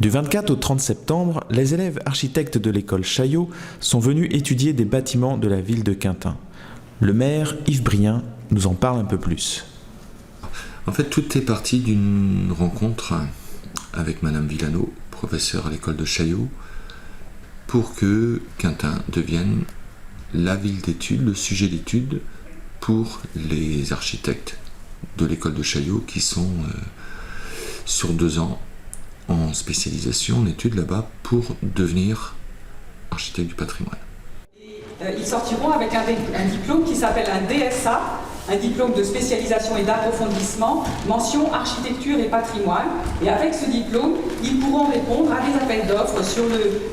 Du 24 au 30 septembre, les élèves architectes de l'école Chaillot sont venus étudier des bâtiments de la ville de Quintin. Le maire, Yves Brien, nous en parle un peu plus. En fait, tout est parti d'une rencontre avec Madame Villano, professeure à l'école de Chaillot, pour que Quintin devienne la ville d'études, le sujet d'étude pour les architectes de l'école de Chaillot qui sont sur 2 ans en spécialisation, en études là-bas pour devenir architecte du patrimoine. Ils sortiront avec un diplôme qui s'appelle un DSA, un diplôme de spécialisation et d'approfondissement, mention architecture et patrimoine. Et avec ce diplôme, ils pourront répondre à des appels d'offres sur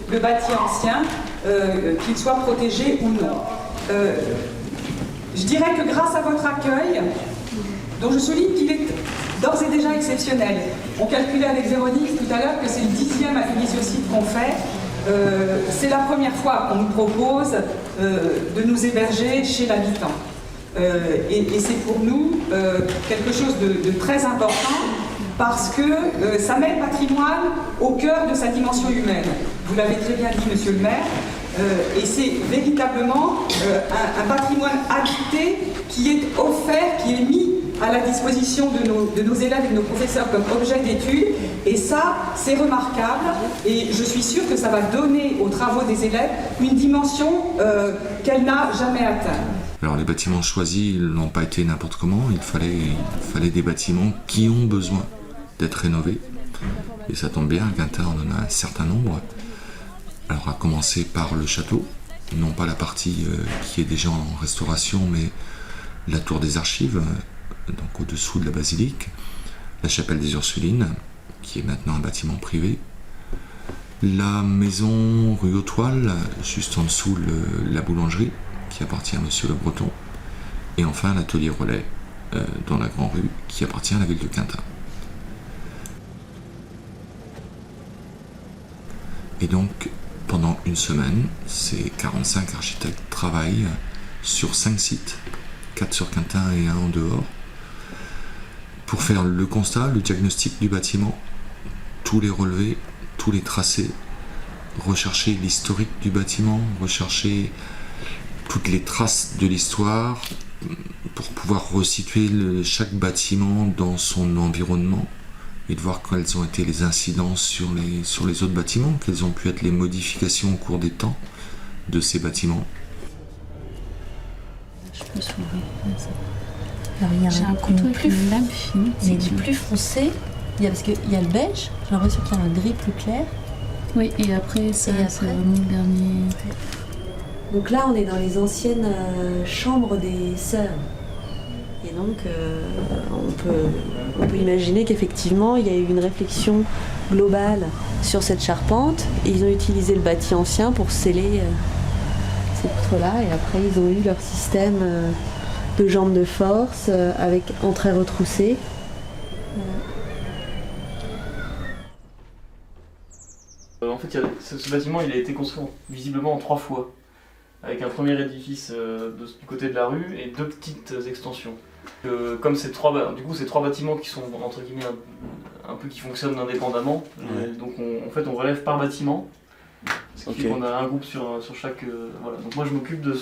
le bâti ancien, qu'il soit protégé ou non. Je dirais que grâce à votre accueil, dont je souligne qu'il est d'ores et déjà exceptionnel. On calculait avec Véronique tout à l'heure que c'est le 10e atelier-site qu'on fait. C'est la première fois qu'on nous propose de nous héberger chez l'habitant. Et c'est pour nous quelque chose de très important parce que ça met le patrimoine au cœur de sa dimension humaine. Vous l'avez très bien dit, monsieur le maire, et c'est véritablement un patrimoine habité qui est offert, qui est mis à la disposition de nos élèves et de nos professeurs comme objet d'étude. Et ça, c'est remarquable. Et je suis sûre que ça va donner aux travaux des élèves une dimension qu'elle n'a jamais atteinte. Alors les bâtiments choisis n'ont pas été n'importe comment. Il fallait des bâtiments qui ont besoin d'être rénovés. Et ça tombe bien, à Quintin, on en a un certain nombre. Alors à commencer par le château, non pas la partie qui est déjà en restauration, mais la tour des archives, donc au-dessous de la basilique, la chapelle des Ursulines, qui est maintenant un bâtiment privé, la maison rue aux Toiles, juste en dessous la boulangerie, qui appartient à Monsieur Le Breton, et enfin l'atelier Relais, dans la Grande Rue, qui appartient à la ville de Quintin. Et donc, pendant une semaine, ces 45 architectes travaillent sur 5 sites, 4 sur Quintin et 1 en dehors, pour faire le constat, le diagnostic du bâtiment, tous les relevés, tous les tracés, rechercher l'historique du bâtiment, rechercher toutes les traces de l'histoire, pour pouvoir resituer chaque bâtiment dans son environnement et de voir quelles ont été les incidences sur les autres bâtiments, quelles ont pu être les modifications au cours des temps de ces bâtiments. Je peux s'ouvrir ça. Alors il y a un couteau plus fini, mais du plus foncé. Parce qu'il y a le beige, j'ai l'impression qu'il y a un gris plus clair. Oui, et après ça, c'est vraiment le dernier. Donc là, on est dans les anciennes chambres des sœurs. Et donc, on peut imaginer qu'effectivement, il y a eu une réflexion globale sur cette charpente. Et ils ont utilisé le bâti ancien pour sceller ces poutres-là. Et après, ils ont eu leur système de jambes de force avec entrées retroussées. En fait, ce bâtiment il a été construit visiblement en 3 fois, avec un premier édifice du côté de la rue et 2 petites extensions. Comme ces 3 bâtiments qui sont entre guillemets un peu qui fonctionnent indépendamment, donc en fait on relève par bâtiment. Ce qui fait qu'on a un groupe sur chaque. Voilà. Donc moi je m'occupe de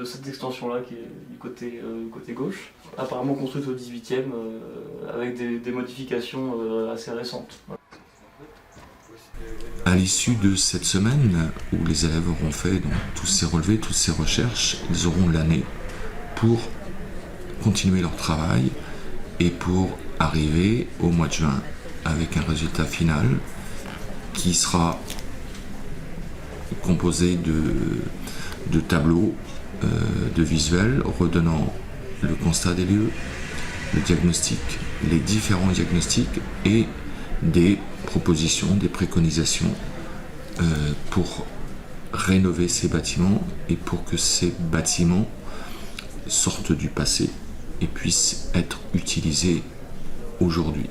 cette extension-là qui est du côté gauche, apparemment construite au 18e avec des modifications assez récentes. Voilà. À l'issue de cette semaine où les élèves auront fait donc, tous ces relevés, toutes ces recherches, ils auront l'année pour continuer leur travail et pour arriver au mois de juin avec un résultat final qui sera composé de tableaux, de visuels redonnant le constat des lieux, le diagnostic, les différents diagnostics et des propositions, des préconisations pour rénover ces bâtiments et pour que ces bâtiments sortent du passé et puissent être utilisés aujourd'hui,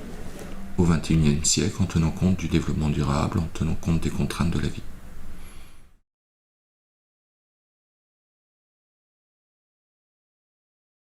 au XXIe siècle, en tenant compte du développement durable, en tenant compte des contraintes de la vie.